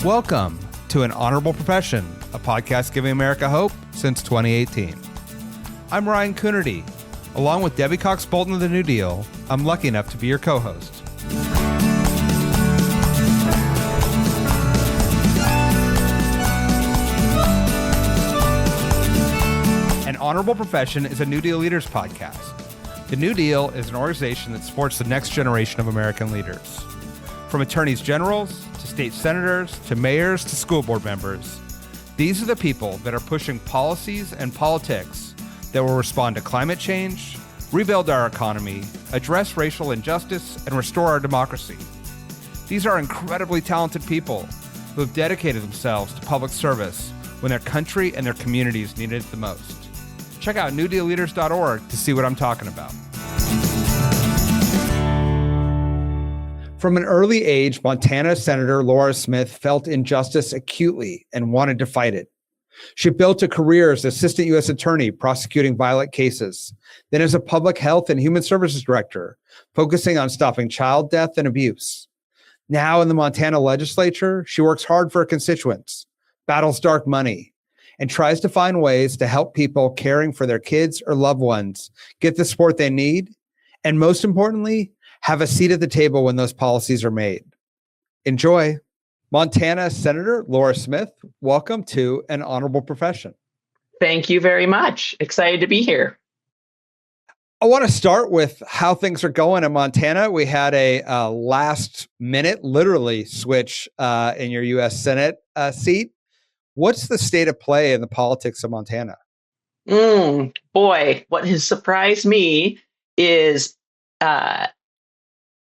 Welcome to An Honorable Profession, a podcast giving America hope since 2018. I'm Ryan Coonerty. Along with Debbie Cox Bolton of the New Deal, I'm lucky enough to be your co-host. An Honorable Profession is a New Deal Leaders podcast. The New Deal is an organization that supports the next generation of American leaders. From attorneys generals to state senators to mayors to school board members, these are the people that are pushing policies and politics that will respond to climate change, rebuild our economy, address racial injustice, and restore our democracy. These are incredibly talented people who have dedicated themselves to public service when their country and their communities needed it the most. Check out newdealleaders.org to see what I'm talking about. From an early age, Montana Senator Laura Smith felt injustice acutely and wanted to fight it. She built a career as Assistant U.S. Attorney prosecuting violent cases, then as a Public Health and Human Services Director, focusing on stopping child death and abuse. Now in the Montana legislature, she works hard for her constituents, battles dark money, and tries to find ways to help people caring for their kids or loved ones get the support they need, and most importantly, have a seat at the table when those policies are made. Enjoy. Montana Senator Laura Smith, welcome to An Honorable Profession. Thank you very much. Excited to be here. I want to start with how things are going in Montana. We had a last minute, literally, switch in your U.S. Senate seat. What's the state of play in the politics of Montana? Boy, what has surprised me is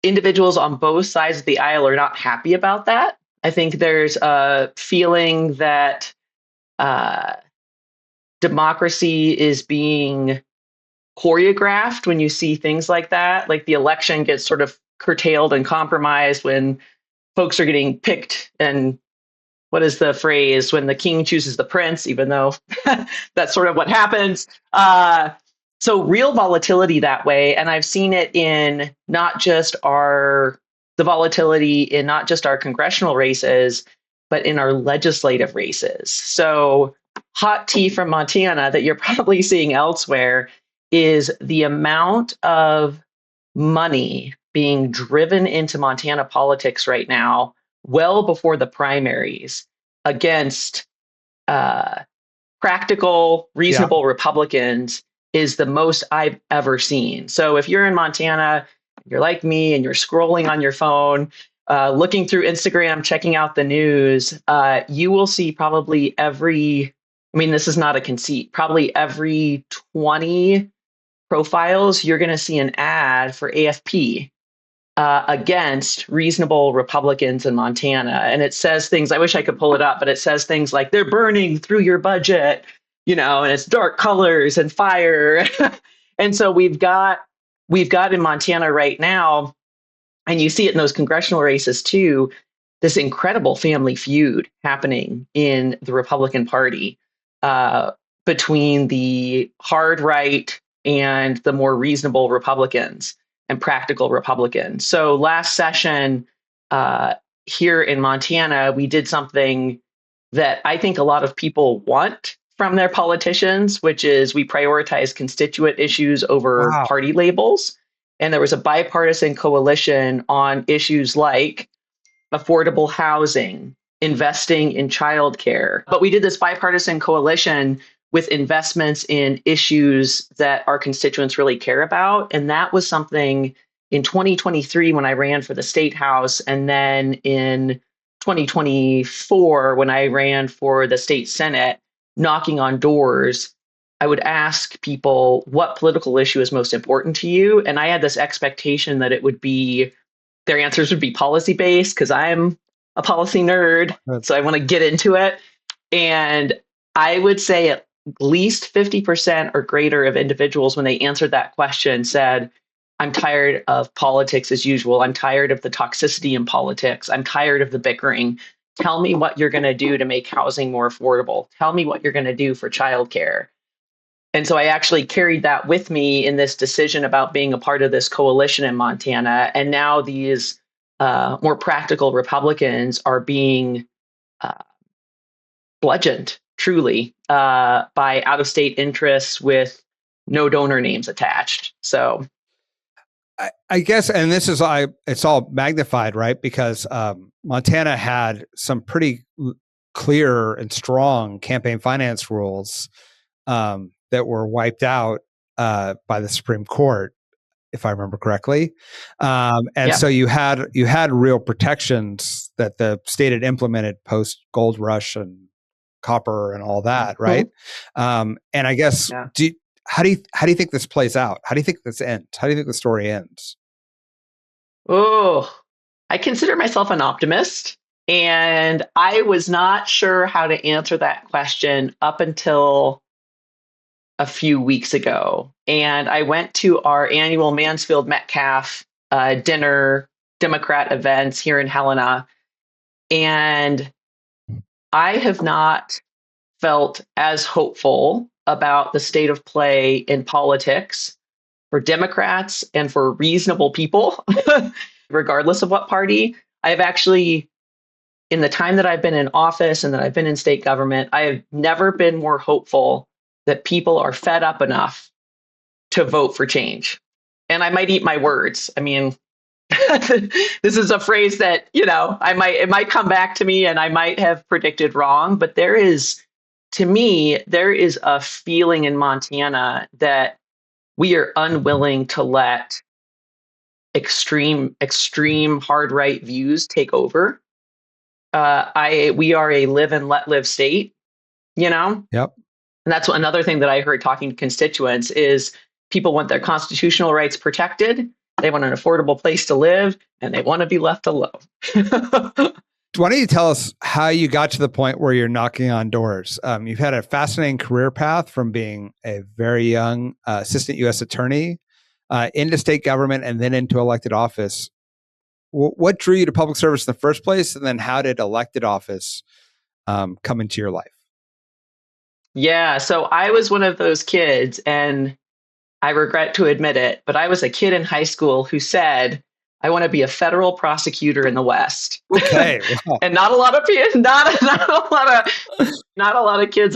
individuals on both sides of the aisle are not happy about that. I think there's a feeling that democracy is being choreographed when you see things like that. Like the election gets sort of curtailed and compromised when folks are getting picked. And what is the phrase? When the king chooses the prince, even though that's sort of what happens. So real volatility that way. And I've seen it in not just the volatility in not just our congressional races, but in our legislative races. So hot tea from Montana that you're probably seeing elsewhere is the amount of money being driven into Montana politics right now, well before the primaries, against practical, reasonable Republicans is the most I've ever seen. So if you're in Montana, you're like me and you're scrolling on your phone, looking through Instagram, checking out the news, you will see probably this is not a conceit, probably every 20 profiles, you're going to see an ad for AFP against reasonable Republicans in Montana. And it says things, I wish I could pull it up, but it says things like, they're burning through your budget, and it's dark colors and fire. And so we've got in Montana right now, and you see it in those congressional races too, this incredible family feud happening in the Republican Party between the hard right and the more reasonable Republicans and practical Republicans. So last session here in Montana, we did something that I think a lot of people want from their politicians, which is we prioritize constituent issues over party labels. And there was a bipartisan coalition on issues like affordable housing, investing in childcare. But we did this bipartisan coalition with investments in issues that our constituents really care about. And that was something in 2023 when I ran for the state house, and then in 2024 when I ran for the state senate, knocking on doors, I would ask people, what political issue is most important to you? And I had this expectation that their answers would be policy-based because I'm a policy nerd. So I want to get into it. And I would say at least 50% or greater of individuals, when they answered that question, said, I'm tired of politics as usual. I'm tired of the toxicity in politics. I'm tired of the bickering. Tell me what you're going to do to make housing more affordable. Tell me what you're going to do for childcare. And so I actually carried that with me in this decision about being a part of this coalition in Montana. And now these more practical Republicans are being uh, bludgeoned truly by out of state interests with no donor names attached. So I guess, and this is it's all magnified, right? Because Montana had some pretty clear and strong campaign finance rules that were wiped out by the Supreme Court, if I remember correctly. And so you had real protections that the state had implemented post gold rush and copper and all that, right? And I guess how do you think this plays out? How do you think this ends? How do you think the story ends? Oh, I consider myself an optimist, and I was not sure how to answer that question up until a few weeks ago. And I went to our annual Mansfield Metcalf dinner Democrat events here in Helena, and I have not felt as hopeful about the state of play in politics for Democrats and for reasonable people, regardless of what party. I've actually, in the time that I've been in office and that I've been in state government, I have never been more hopeful that people are fed up enough to vote for change. And I might eat my words. I mean, this is a phrase that, it might come back to me and I might have predicted wrong, but to me, there is a feeling in Montana that we are unwilling to let extreme hard right views take over. We are a live and let live state, Yep. And that's another thing that I heard talking to constituents is people want their constitutional rights protected. They want an affordable place to live, and they want to be left alone. Why don't you tell us how you got to the point where you're knocking on doors? You've had a fascinating career path from being a very young assistant U.S. attorney into state government and then into elected office. What drew you to public service in the first place? And then how did elected office come into your life? Yeah, so I was one of those kids, and I regret to admit it, but I was a kid in high school who said, I want to be a federal prosecutor in the West. Okay. Wow. And not a lot of kids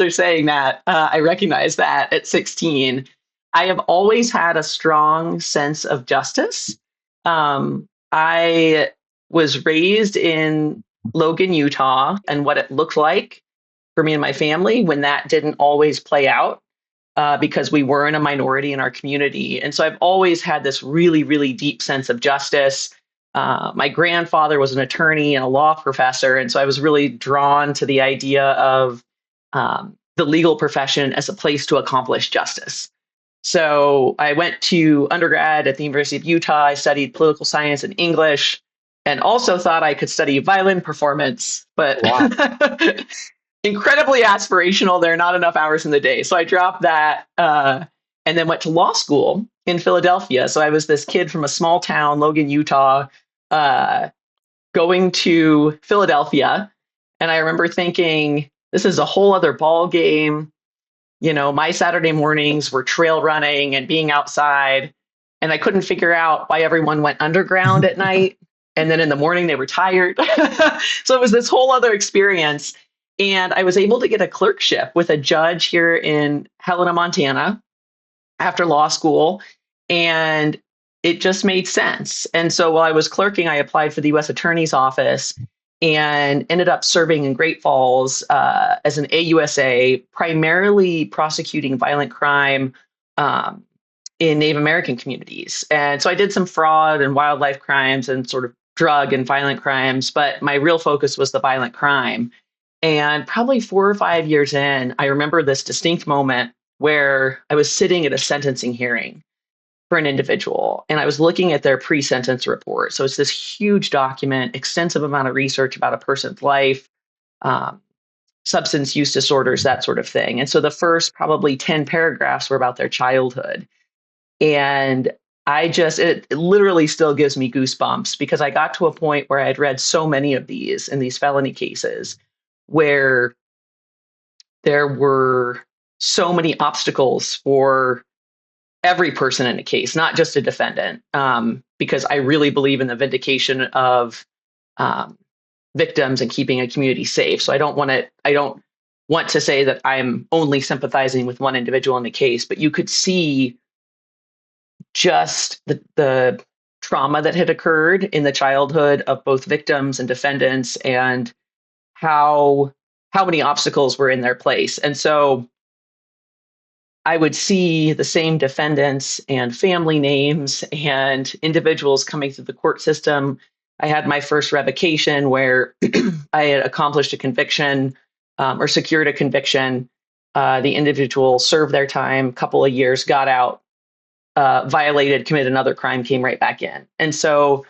are saying that. I recognize that at 16. I have always had a strong sense of justice. I was raised in Logan, Utah, and what it looked like for me and my family when that didn't always play out. Because we weren't a minority in our community. And so I've always had this really, really deep sense of justice. My grandfather was an attorney and a law professor. And so I was really drawn to the idea of the legal profession as a place to accomplish justice. So I went to undergrad at the University of Utah. I studied political science and English, and also thought I could study violin performance. But wow. Incredibly aspirational. There are not enough hours in the day. So I dropped that and then went to law school in Philadelphia. So I was this kid from a small town, Logan, Utah, going to Philadelphia. And I remember thinking, this is a whole other ball game. My Saturday mornings were trail running and being outside. And I couldn't figure out why everyone went underground at night. And then in the morning, they were tired. So it was this whole other experience. And I was able to get a clerkship with a judge here in Helena, Montana after law school. And it just made sense. And so while I was clerking, I applied for the U.S. Attorney's Office and ended up serving in Great Falls as an AUSA, primarily prosecuting violent crime in Native American communities. And so I did some fraud and wildlife crimes and sort of drug and violent crimes, but my real focus was the violent crime. And probably 4 or 5 years in, I remember this distinct moment where I was sitting at a sentencing hearing for an individual, and I was looking at their pre-sentence report. So it's this huge document, extensive amount of research about a person's life, substance use disorders, that sort of thing. And so the first probably 10 paragraphs were about their childhood. And it literally still gives me goosebumps because I got to a point where I had read so many of these in these felony cases where there were so many obstacles for every person in a case, not just a defendant, because I really believe in the vindication of victims and keeping a community safe. So I don't want to say that I'm only sympathizing with one individual in the case, but you could see just the trauma that had occurred in the childhood of both victims and defendants, and how many obstacles were in their place. And so I would see the same defendants and family names and individuals coming through the court system. I had my first revocation where I had accomplished a conviction, or secured a conviction. The individual served their time, a couple of years, got out, violated, committed another crime, came right back in. And so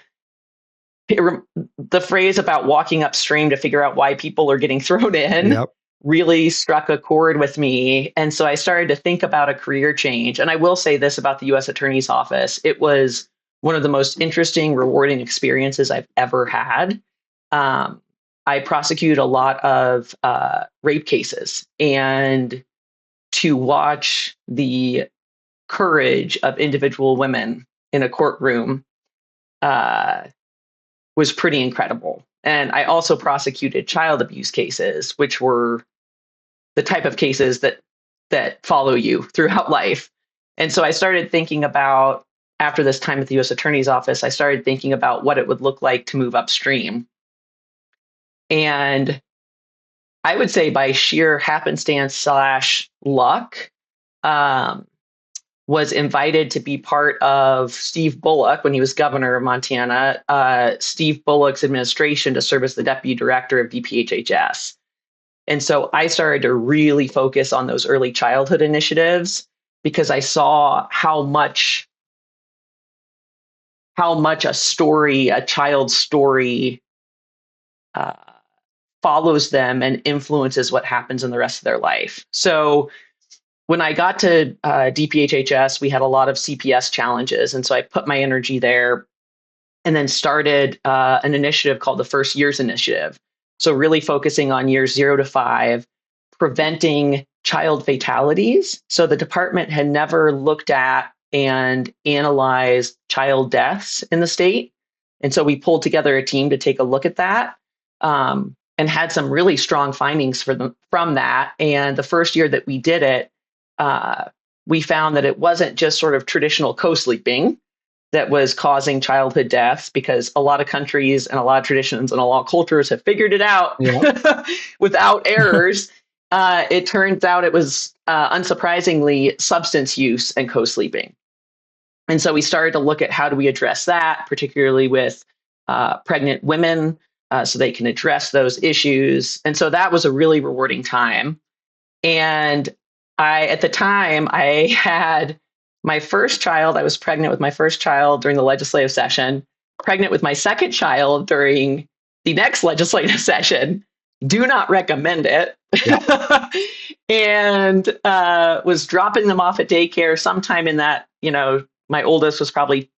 the phrase about walking upstream to figure out why people are getting thrown in, Yep. really struck a chord with me. And so I started to think about a career change. And I will say this about the U.S. Attorney's Office. It was one of the most interesting, rewarding experiences I've ever had. I prosecuted a lot of rape cases, and to watch the courage of individual women in a courtroom was pretty incredible. And I also prosecuted child abuse cases, which were the type of cases that follow you throughout life. And so I started thinking about, after this time at the U.S. Attorney's Office, I started thinking about what it would look like to move upstream. And I would say by sheer happenstance / luck, was invited to be part of Steve Bullock when he was governor of Montana, Steve Bullock's administration, to serve as the deputy director of DPHHS. And so I started to really focus on those early childhood initiatives, because I saw how much a story, a child's story, follows them and influences what happens in the rest of their life. So when I got to DPHHS, we had a lot of CPS challenges. And so I put my energy there, and then started an initiative called the First Years Initiative. So really focusing on years 0 to 5, preventing child fatalities. So the department had never looked at and analyzed child deaths in the state. And so we pulled together a team to take a look at that, and had some really strong findings from that. And the first year that we did it, we found that it wasn't just sort of traditional co-sleeping that was causing childhood deaths, because a lot of countries and a lot of traditions and a lot of cultures have figured it out without errors. It turns out it was, unsurprisingly, substance use and co-sleeping. And so we started to look at how do we address that, particularly with pregnant women, so they can address those issues. And so that was a really rewarding time. And at the time, I had my first child. I was pregnant with my first child during the legislative session, pregnant with my second child during the next legislative session. Do not recommend it. Yeah. And was dropping them off at daycare sometime in that, my oldest was probably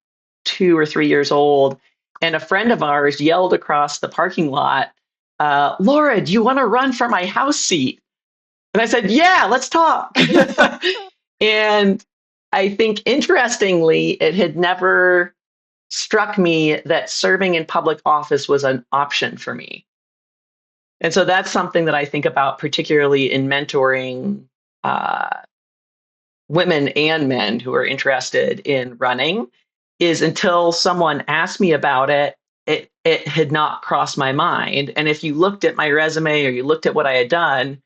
2 or 3 years old. And a friend of ours yelled across the parking lot, "Laura, do you want to run for my house seat?" And I said, "Yeah, let's talk." And I think, interestingly, it had never struck me that serving in public office was an option for me. And so that's something that I think about, particularly in mentoring women and men who are interested in running, is until someone asked me about it, it had not crossed my mind. And if you looked at my resume or you looked at what I had done,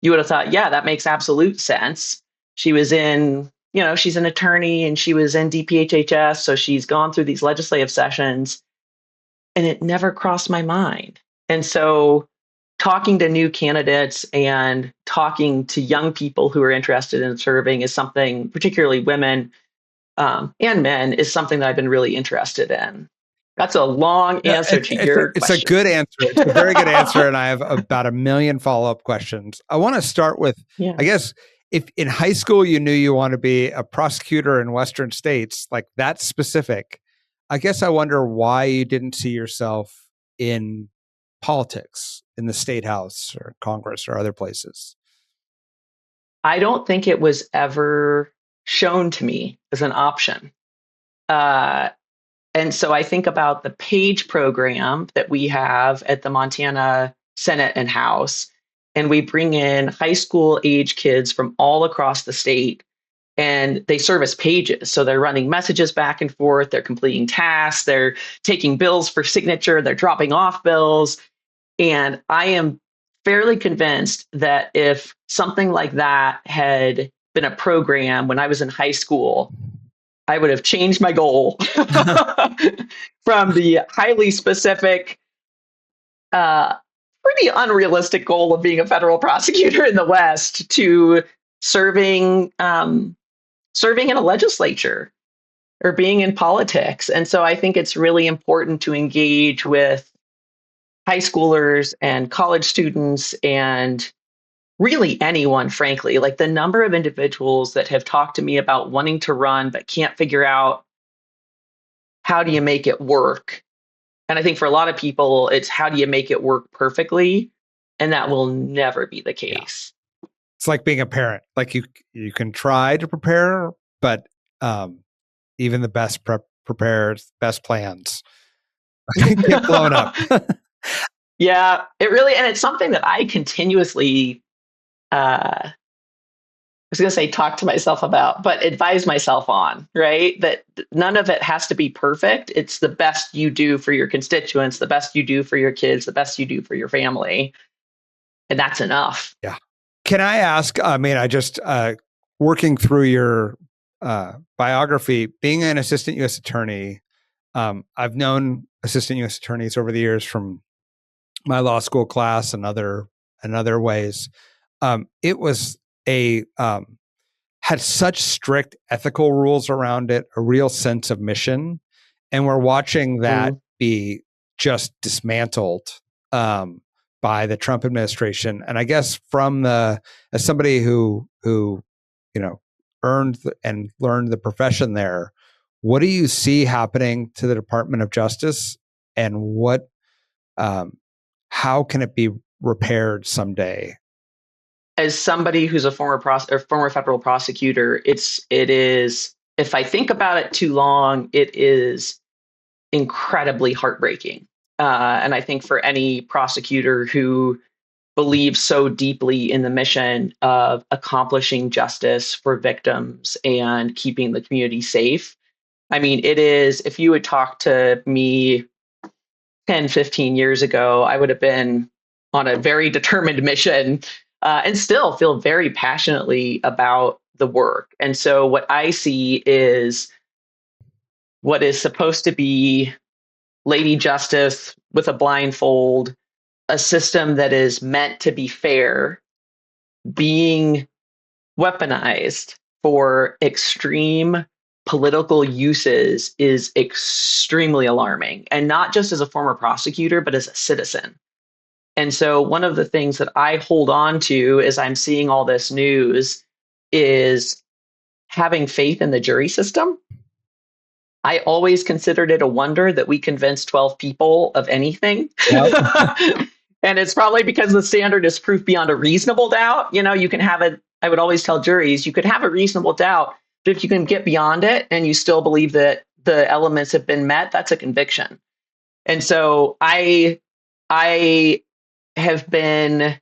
you would have thought, yeah, that makes absolute sense. She was in, she's an attorney, and she was in DPHHS. So she's gone through these legislative sessions, and it never crossed my mind. And so talking to new candidates and talking to young people who are interested in serving is something, particularly women and men, is something that I've been really interested in. That's a long answer to your question. It's a good answer. It's a very good answer. And I have about 1 million follow-up questions. I want to start with, I guess, if in high school you knew you want to be a prosecutor in Western states, like that specific, I guess I wonder why you didn't see yourself in politics in the state house or Congress or other places. I don't think it was ever shown to me as an option. And so I think about the PAGE program that we have at the Montana Senate and House, and we bring in high school age kids from all across the state, and they serve as pages. So they're running messages back and forth, they're completing tasks, they're taking bills for signature, they're dropping off bills. And I am fairly convinced that if something like that had been a program when I was in high school, I would have changed my goal from the highly specific, pretty unrealistic goal of being a federal prosecutor in the West to serving serving in a legislature or being in politics. And so I think it's really important to engage with high schoolers and college students and really anyone, frankly. Like the number of individuals that have talked to me about wanting to run but can't figure out how do you make it work. And I think for a lot of people, it's how do you make it work perfectly? And that will never be the case. It's like being a parent. Like you can try to prepare, but even the best prepared, best plans get blown up. Yeah, it really, and it's something that I continuously, I was going to say talk to myself about, but advise myself on, right? That none of it has to be perfect. It's the best you do for your constituents, the best you do for your kids, the best you do for your family. And that's enough. Yeah. Can I ask, I just, working through your biography, being an assistant U.S. attorney, I've known assistant U.S. attorneys over the years from my law school class and other ways. It was had such strict ethical rules around it, a real sense of mission. And we're watching that be just dismantled by the Trump administration. And I guess as somebody who earned and learned the profession there, what do you see happening to the Department of Justice, and how can it be repaired someday? As somebody who's a former federal prosecutor, it is, if I think about it too long, it is incredibly heartbreaking. And I think for any prosecutor who believes so deeply in the mission of accomplishing justice for victims and keeping the community safe, I mean, it is, if you would talk to me 10, 15 years ago, I would have been on a very determined mission and still feel very passionately about the work. And so what I see is what is supposed to be Lady Justice with a blindfold, a system that is meant to be fair, being weaponized for extreme political uses is extremely alarming. And not just as a former prosecutor, but as a citizen. And so one of the things that I hold on to as I'm seeing all this news is having faith in the jury system. I always considered it a wonder that we convinced 12 people of anything. Yep. And it's probably because the standard is proof beyond a reasonable doubt. You can have it. I would always tell juries, you could have a reasonable doubt, but if you can get beyond it and you still believe that the elements have been met, that's a conviction. And so I have been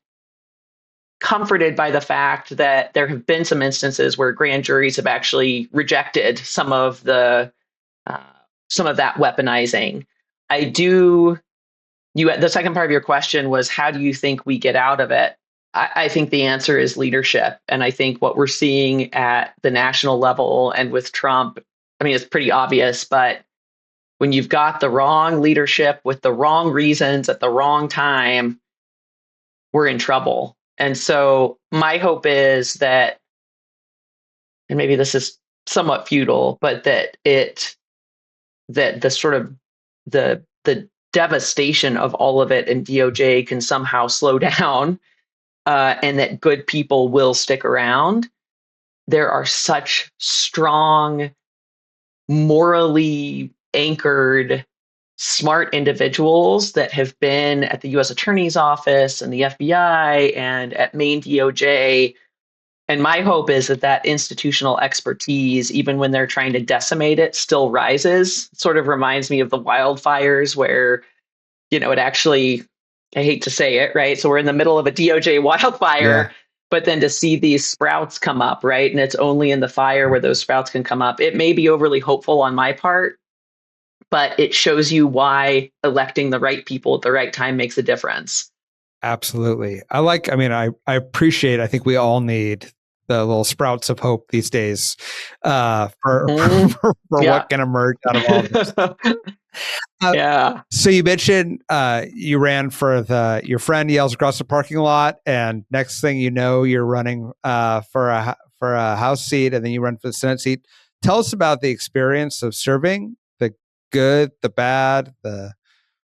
comforted by the fact that there have been some instances where grand juries have actually rejected some of that weaponizing. The second part of your question was, how do you think we get out of it? I think the answer is leadership. And I think what we're seeing at the national level and with Trump, I mean, it's pretty obvious, but when you've got the wrong leadership with the wrong reasons at the wrong time, we're in trouble. And so my hope is that, and maybe this is somewhat futile, but that the sort of the devastation of all of it in DOJ can somehow slow down, and that good people will stick around. There are such strong, morally anchored, smart individuals that have been at the U.S. Attorney's Office and the FBI and at Maine DOJ And my hope is that that institutional expertise, even when they're trying to decimate it, still rises. It sort of reminds me of the wildfires where, it actually, I hate to say it, right? So we're in the middle of a DOJ Yeah, wildfire, but then to see these sprouts come up, right? And it's only in the fire where those sprouts can come up. It may be overly hopeful on my part, but it shows you why electing the right people at the right time makes a difference. absolutely. I appreciate, I think we all need the little sprouts of hope these days for, Mm, for yeah. what can emerge out of all of this. Yeah. So you mentioned you ran for your friend yells across the parking lot, and next thing you know, you're running for a House seat, and then you run for the Senate seat. Tell us about the experience of serving, the good, the bad, the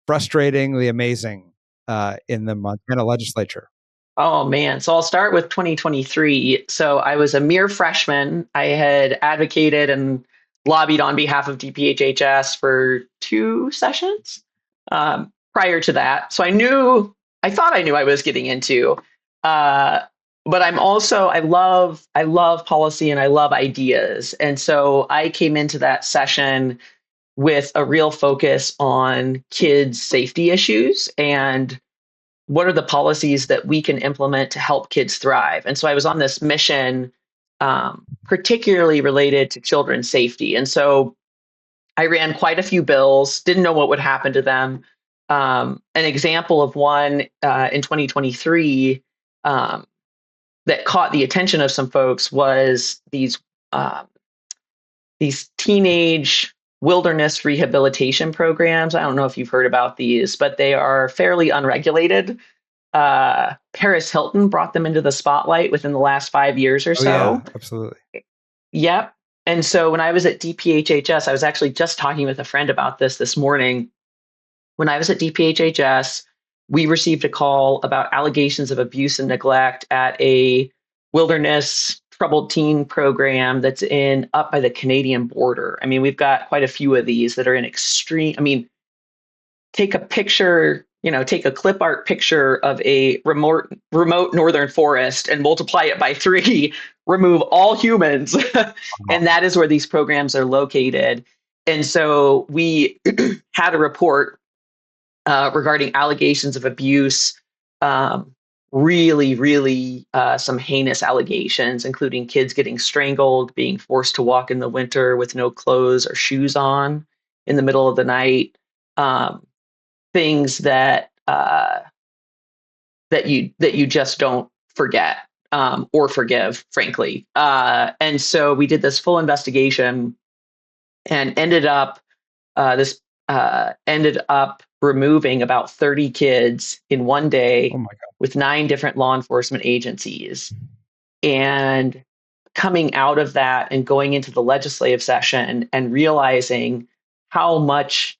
frustrating, the amazing in the Montana legislature. Oh man. So I'll start with 2023. So I was a mere freshman. I had advocated and lobbied on behalf of DPHHS for 2 sessions prior to that. So I thought I knew I was getting into. Uh, but I love policy and I love ideas. And so I came into that session with a real focus on kids' safety issues and what are the policies that we can implement to help kids thrive. And so I was on this mission, particularly related to children's safety. And so I ran quite a few bills, didn't know what would happen to them. An example of one in 2023 that caught the attention of some folks was uh, these teenage wilderness rehabilitation programs. I don't know if you've heard about these, but they are fairly unregulated. Paris Hilton brought them into the spotlight within the last 5 years or Oh yeah, so. absolutely. Yep. And so when I was at DPHHS, I was actually just talking with a friend about this morning. When I was at DPHHS, we received a call about allegations of abuse and neglect at a wilderness troubled teen program that's in up by the Canadian border. I mean, we've got quite a few of these that are in extreme. I mean, take a picture, take a clip art picture of a remote northern forest and multiply it by 3, remove all humans. Wow. And that is where these programs are located. And so we had a report regarding allegations of abuse, um, really some heinous allegations, including kids getting strangled, being forced to walk in the winter with no clothes or shoes on in the middle of the night. Um, Things that you just don't forget or forgive, frankly. And so we did this full investigation and this ended up removing about 30 kids in one Oh day my God. with 9 different law enforcement agencies. And coming out of that and going into the legislative session and realizing how much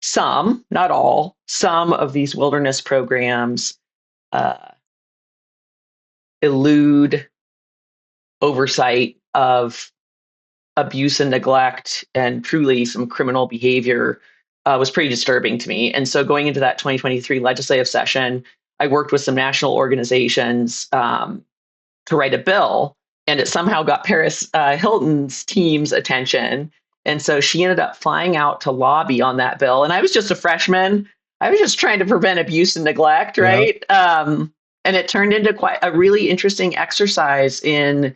some, not all, some of these wilderness programs uh, elude oversight of abuse and neglect and truly some criminal behavior was pretty disturbing to me. And so going into that 2023 legislative session, I worked with some national organizations to write a bill, and it somehow got Paris Hilton's team's attention. And so she ended up flying out to lobby on that bill. And I was just a freshman. I was just trying to prevent abuse and neglect, Yeah. right? And it turned into quite a really interesting exercise in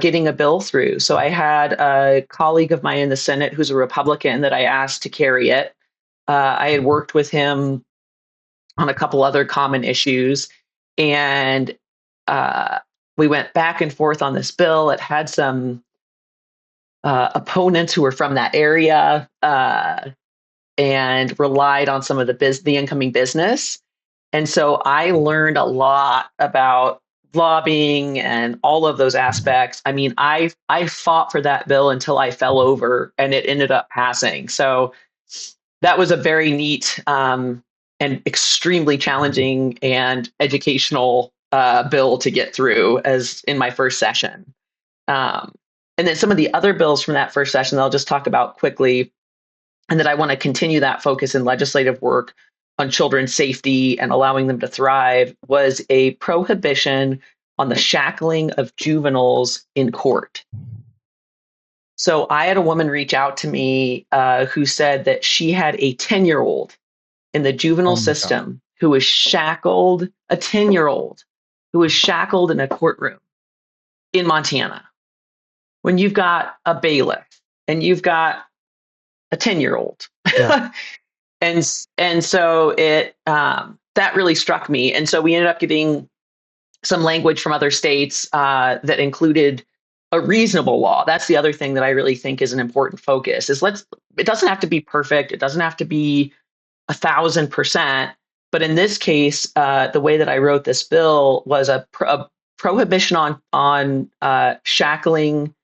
getting a bill through. So I had a colleague of mine in the Senate who's a Republican that I asked to carry it. I had worked with him on a couple other common issues, and uh, we went back and forth on this bill. It had some opponents who were from that area and relied on some of the incoming business. And so I learned a lot about lobbying and all of those aspects. I mean, I fought for that bill until I fell over, and it ended up passing. So that was a very neat and extremely challenging and educational bill to get through as in my first session. Um, and then some of the other bills from that first session that I'll just talk about quickly, and that I want to continue that focus in legislative work on children's safety and allowing them to thrive, was a prohibition on the shackling of juveniles in court. So I had a woman reach out to me who said that she had a 10-year-old in the juvenile Oh my God. system who was shackled, a 10-year-old who was shackled in a courtroom in Montana. When you've got a bailiff and you've got a 10-year-old. Yeah. and so it that really struck me. And so we ended up getting some language from other states that included a reasonable law. That's the other thing that I really think is an important focus is it doesn't have to be perfect. It doesn't have to be 1,000%. But in this case, the way that I wrote this bill was a prohibition on shackling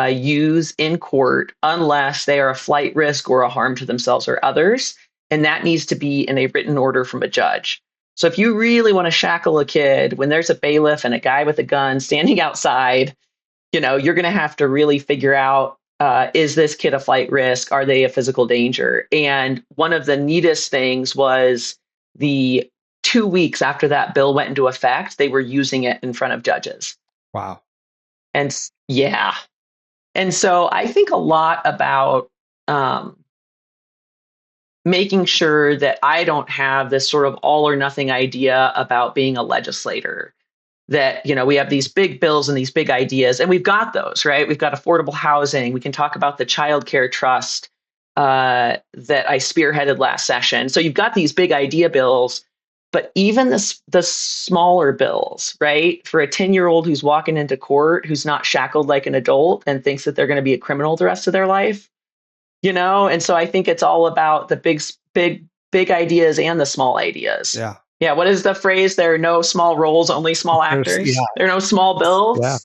youths in court unless they are a flight risk or a harm to themselves or others. And that needs to be in a written order from a judge. So if you really want to shackle a kid when there's a bailiff and a guy with a gun standing outside, you're going to have to really figure out, is this kid a flight risk? Are they a physical danger? And one of the neatest things was the 2 weeks after that bill went into effect, they were using it in front of judges. Wow. And yeah. And so I think a lot about making sure that I don't have this sort of all or nothing idea about being a legislator. That, we have these big bills and these big ideas, and we've got those, right? We've got affordable housing. We can talk about the child care trust that I spearheaded last session. So you've got these big idea bills, but even the smaller bills, right? For a 10-year-old who's walking into court, who's not shackled like an adult and thinks that they're going to be a criminal the rest of their life, And so I think it's all about the big ideas and the small ideas. Yeah. Yeah. What is the phrase? There are no small roles, only small actors. Yeah. There are no small bills. Yeah.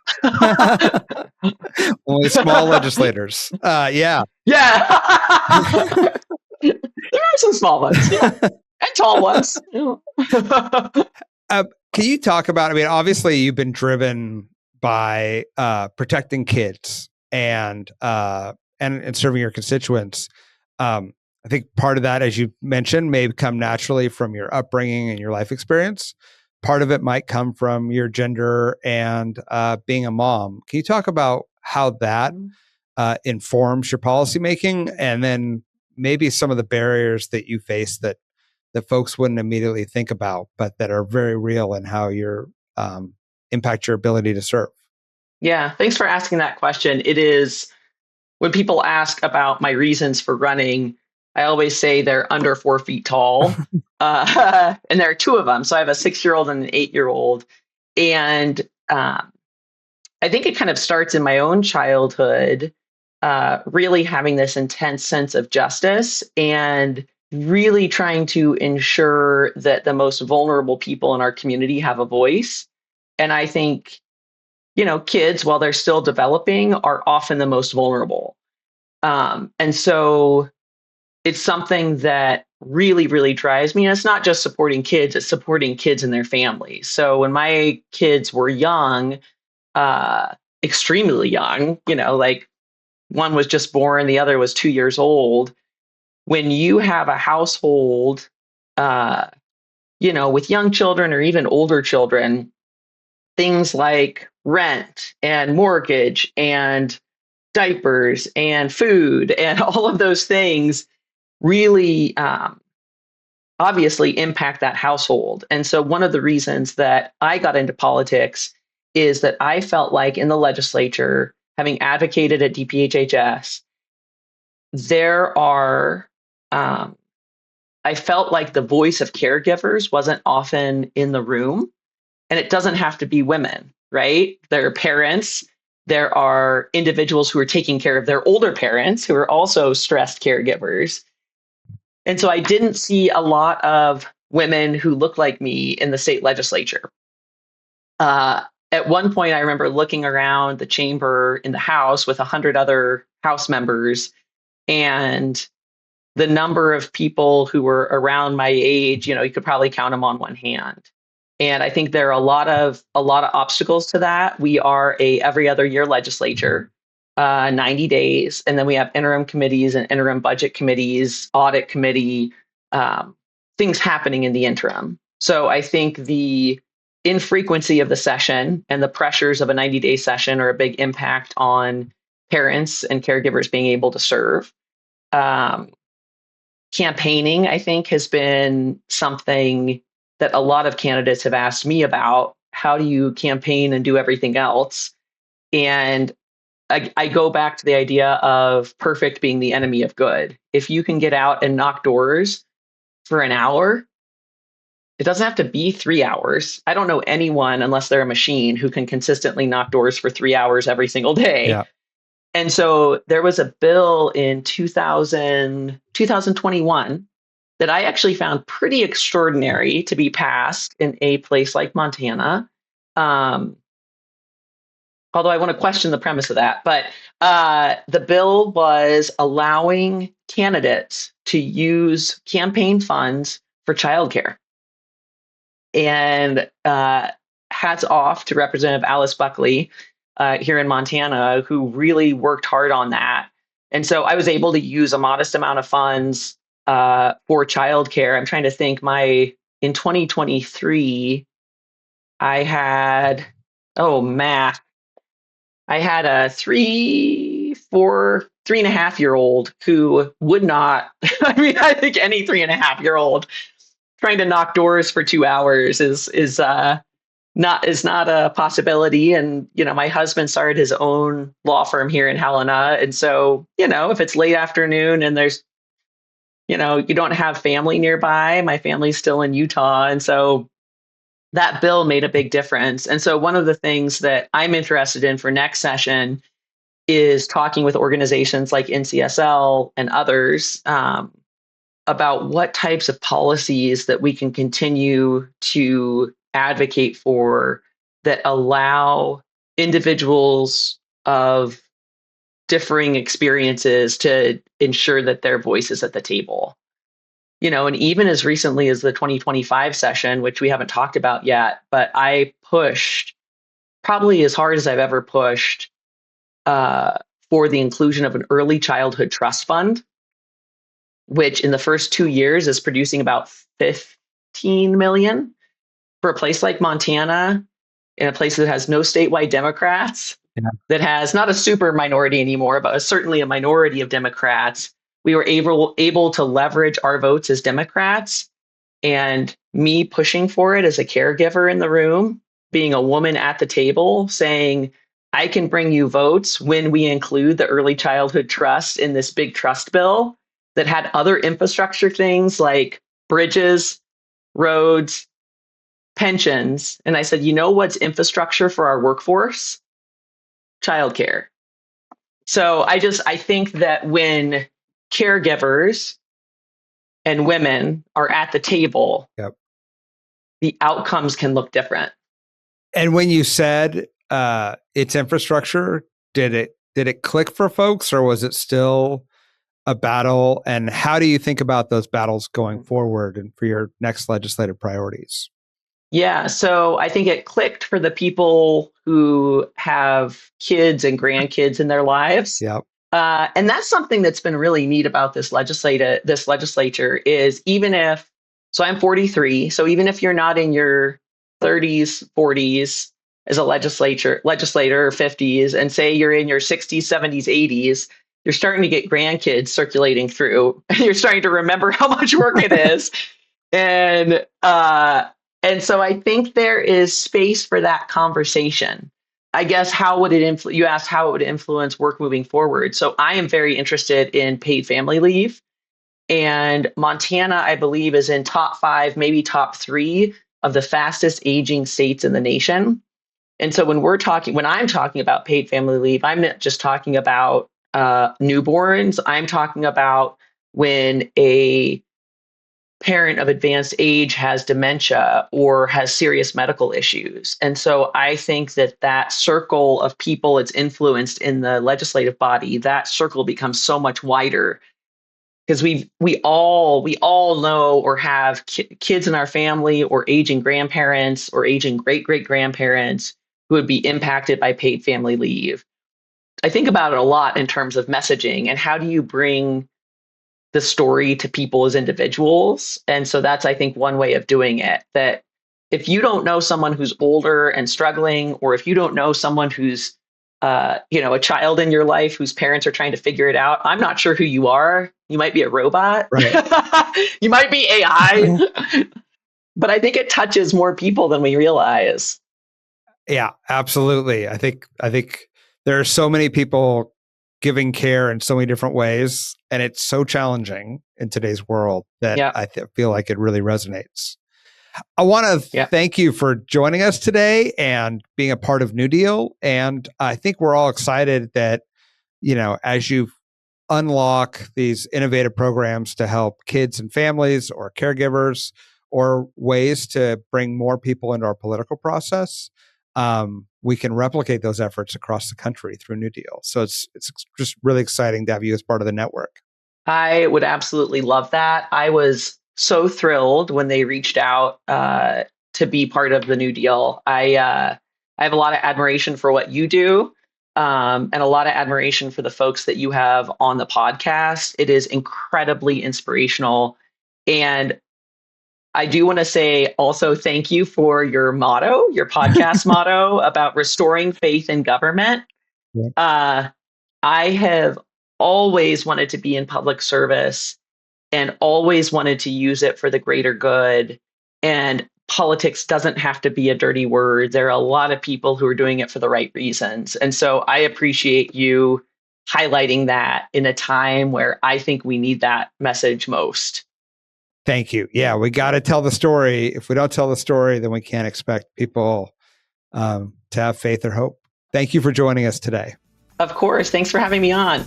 Only small legislators. Yeah. Yeah. There are some small ones. Yeah. And tall ones. Can you talk about, obviously you've been driven by protecting kids and serving your constituents. I think part of that, as you mentioned, may come naturally from your upbringing and your life experience. Part of it might come from your gender and being a mom. Can you talk about how that informs your policymaking, and then maybe some of the barriers that you face that folks wouldn't immediately think about, but that are very real in how you impact your ability to serve? Yeah, thanks for asking that question. It is, when people ask about my reasons for running, I always say they're under 4 feet tall. And there are two of them. So I have a 6-year-old and an 8-year-old. And I think it kind of starts in my own childhood, really having this intense sense of justice and really trying to ensure that the most vulnerable people in our community have a voice. And I think, kids, while they're still developing, are often the most vulnerable. And so it's something that really, really drives me. And it's not just supporting kids, it's supporting kids and their families. So when my kids were young, extremely young, like one was just born, the other was 2 years old. When you have a household, with young children or even older children, things like rent and mortgage and diapers and food and all of those things really obviously impact that household. And so one of the reasons that I got into politics is that I felt like in the legislature, having advocated at DPHHS, I felt like the voice of caregivers wasn't often in the room. And it doesn't have to be women, right? There are parents. There are individuals who are taking care of their older parents who are also stressed caregivers. And so I didn't see a lot of women who looked like me in the state legislature. At one point, I remember looking around the chamber in the House with 100 other House members, and the number of people who were around my age, you could probably count them on one hand. And I think there are a lot of obstacles to that. We are a every other year legislature, 90 days, and then we have interim committees and interim budget committees, audit committee, things happening in the interim. So I think the infrequency of the session and the pressures of a 90-day session are a big impact on parents and caregivers being able to serve. Campaigning, I think, has been something that a lot of candidates have asked me about. How do you campaign and do everything else? And I go back to the idea of perfect being the enemy of good. If you can get out and knock doors for an hour, it doesn't have to be 3 hours. I don't know anyone, unless they're a machine, who can consistently knock doors for 3 hours every single day. Yeah. And so there was a bill in 2021 that I actually found pretty extraordinary to be passed in a place like Montana. Although I want to question the premise of that. But the bill was allowing candidates to use campaign funds for childcare. And hats off to Representative Alice Buckley here in Montana, who really worked hard on that. And so I was able to use a modest amount of funds for childcare. I'm trying to think, in 2023, I had, math. I had a 3.5-year-old who would not, I think any 3.5-year-old trying to knock doors for 2 hours is not a possibility. And, my husband started his own law firm here in Helena. And so, if it's late afternoon and there's, you don't have family nearby, my family's still in Utah. And so that bill made a big difference. And so one of the things that I'm interested in for next session is talking with organizations like NCSL and others about what types of policies that we can continue to advocate for that allow individuals of differing experiences to ensure that their voice is at the table. And even as recently as the 2025 session, which we haven't talked about yet, but I pushed probably as hard as I've ever pushed for the inclusion of an early childhood trust fund, which in the first 2 years is producing about 15 million. For a place like Montana, in a place that has no statewide Democrats, that has not a super minority anymore, but certainly a minority of Democrats, we were able to leverage our votes as Democrats, and me pushing for it as a caregiver in the room, being a woman at the table, saying, I can bring you votes when we include the early childhood trust in this big trust bill that had other infrastructure things like bridges, roads, pensions. And I said, what's infrastructure for our workforce? Childcare. So I think that when caregivers and women are at the table, the outcomes can look different. And when you said it's infrastructure, did it click for folks, or was it still a battle? And how do you think about those battles going forward and for your next legislative priorities? Yeah, so I think it clicked for the people who have kids and grandkids in their lives. Yep. And that's something that's been really neat about this legislature is so I'm 43, so even if you're not in your 30s, 40s as a legislator or 50s, and say you're in your 60s, 70s, 80s, you're starting to get grandkids circulating through, and you're starting to remember how much work it is. And so I think there is space for that conversation. I guess you asked how it would influence work moving forward. So I am very interested in paid family leave. And Montana, I believe, is in top 5, maybe top 3 of the fastest aging states in the nation. And so when I'm talking about paid family leave, I'm not just talking about newborns. I'm talking about when a parent of advanced age has dementia or has serious medical issues. And so I think that circle of people it's influenced in the legislative body, that circle becomes so much wider, because we all know or have kids in our family or aging grandparents or aging great-great-grandparents who would be impacted by paid family leave. I think about it a lot in terms of messaging and how do you bring the story to people as individuals. And so that's, I think, one way of doing it, that if you don't know someone who's older and struggling, or if you don't know someone who's a child in your life whose parents are trying to figure it out, I'm not sure who you are. You might be a robot. Right. You might be AI. But I think it touches more people than we realize. Yeah, absolutely. I think there are so many people giving care in so many different ways, and it's so challenging in today's world that Yeah. I feel like it really resonates. I want to thank you for joining us today and being a part of New Deal. And I think we're all excited that, as you unlock these innovative programs to help kids and families or caregivers, or ways to bring more people into our political process, we can replicate those efforts across the country through New Deal. So it's just really exciting to have you as part of the network. I would absolutely love that. I was so thrilled when they reached out to be part of the New Deal. I have a lot of admiration for what you do, and a lot of admiration for the folks that you have on the podcast. It is incredibly inspirational. And I do want to say also thank you for your motto, your podcast motto about restoring faith in government. Yeah. I have always wanted to be in public service and always wanted to use it for the greater good. And politics doesn't have to be a dirty word. There are a lot of people who are doing it for the right reasons. And so I appreciate you highlighting that in a time where I think we need that message most. Thank you. Yeah, we got to tell the story. If we don't tell the story, then we can't expect people to have faith or hope. Thank you for joining us today. Of course. Thanks for having me on.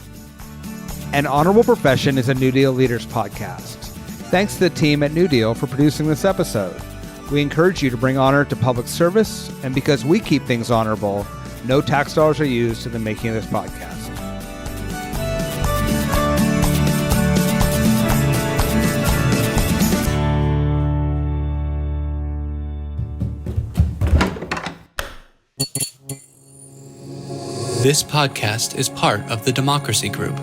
An Honorable Profession is a New Deal Leaders podcast. Thanks to the team at New Deal for producing this episode. We encourage you to bring honor to public service, and because we keep things honorable, no tax dollars are used in the making of this podcast. This podcast is part of the Democracy Group.